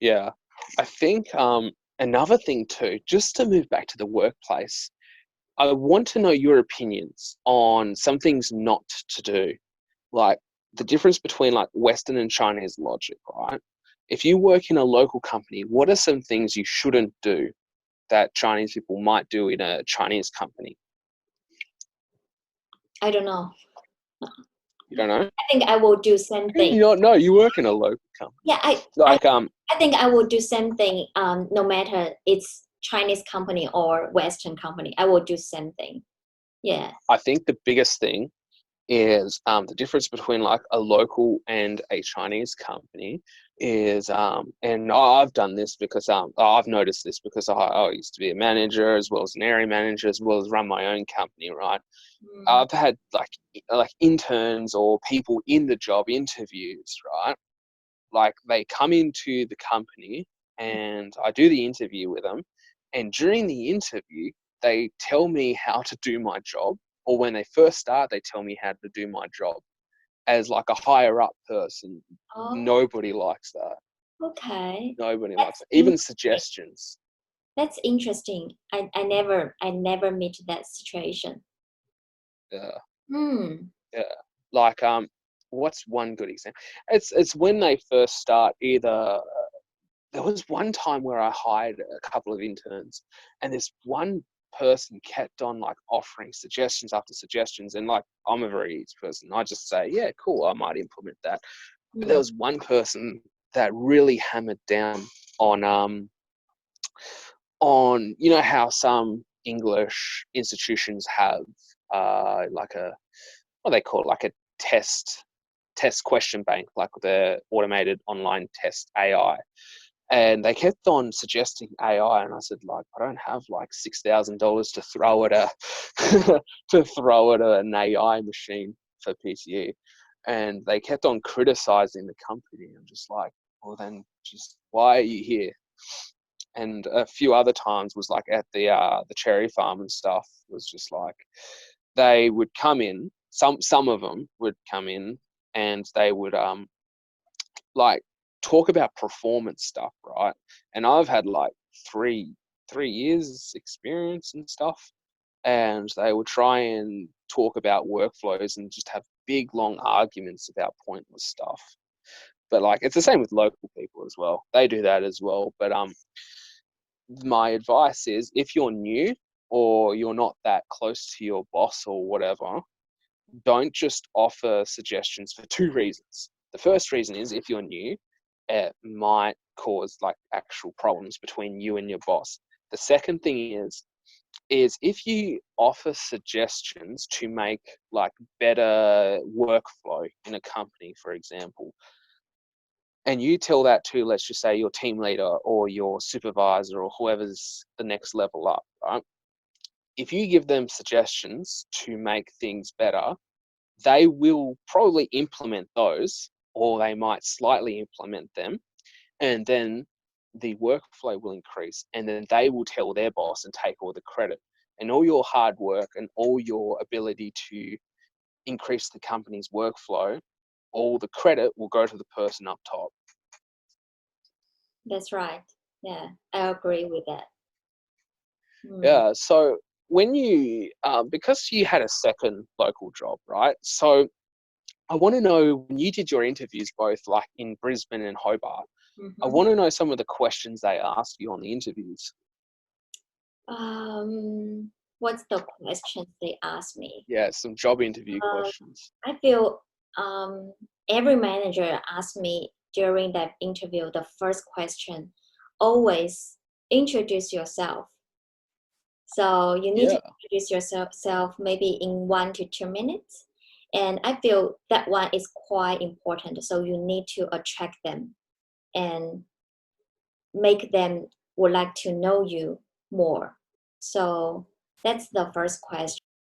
Yeah. I think another thing too, just to move back to the workplace, I want to know your opinions on some things not to do, like the difference between like Western and Chinese logic, right? If you work in a local company, what are some things you shouldn't do that Chinese people might do in a Chinese company? I don't know. You don't know? I think I will do same How do thing. you not know? You work in a local company. Yeah, I Like I think I will do same thing. No matter it's Chinese company or Western company, I will do same thing. Yeah. I think the biggest thing is the difference between like a local and a Chinese company is, and I've done this because I've noticed this because I used to be a manager as well as an area manager as well as run my own company, right? Mm. I've had like interns or people in the job interviews, right? Like they come into the company and I do the interview with them, and during the interview they tell me how to do my job, or when they first start they tell me how to do my job as like a higher up person. Oh, Nobody likes that. okay. Nobody likes That's it. Even interesting. suggestions. That's interesting. I never meet that situation. Yeah. Hmm. Yeah. Like what's one good example? It's when they first start either. There was one time where I hired a couple of interns, and this one person kept on like offering suggestions after suggestions, and like I'm a very easy person. I just say, yeah, cool, I might implement that. But there Hmm. was one person that really hammered down on you know how some English institutions have like a what they call it, like a test question bank, like the automated online test AI. And they kept on suggesting AI, and I said, like, I don't have like $6,000 to throw at a to throw at an AI machine for PTE. And they kept on criticizing the company. I'm just like, well, then just why are you here? And a few other times was like at the cherry farm and stuff. Was just like they would come in. Some of them would come in, and they would like talk about performance stuff, right? And I've had like three years experience and stuff, and they would try and talk about workflows and just have big long arguments about pointless stuff. But like it's the same with local people as well. They do that as well. But my advice is if you're new or you're not that close to your boss or whatever, don't just offer suggestions for two reasons. The first reason is if you're new, it might cause like actual problems between you and your boss. The second thing is if you offer suggestions to make like better workflow in a company, for example, and you tell that to, let's just say, your team leader or your supervisor or whoever's the next level up, right? If you give them suggestions to make things better, they will probably implement those, or they might slightly implement them, and then the workflow will increase, and then they will tell their boss and take all the credit. And all your hard work and all your ability to increase the company's workflow, all the credit will go to the person up top. That's right. Yeah, I agree with that. Hmm. Yeah. So when you, because you had a second local job, right? So I want to know when you did your interviews both like in Brisbane and Hobart, I Mm-hmm. want to know some of the questions they asked you on the interviews. What's the question they asked me? Yeah, some job interview Um, questions. I feel every manager asked me during that interview the first question, always introduce yourself. So you need to Yeah, introduce yourself maybe in 1 to 2 minutes. And I feel that one is quite important. So you need to attract them and make them would like to know you more. So that's the first question.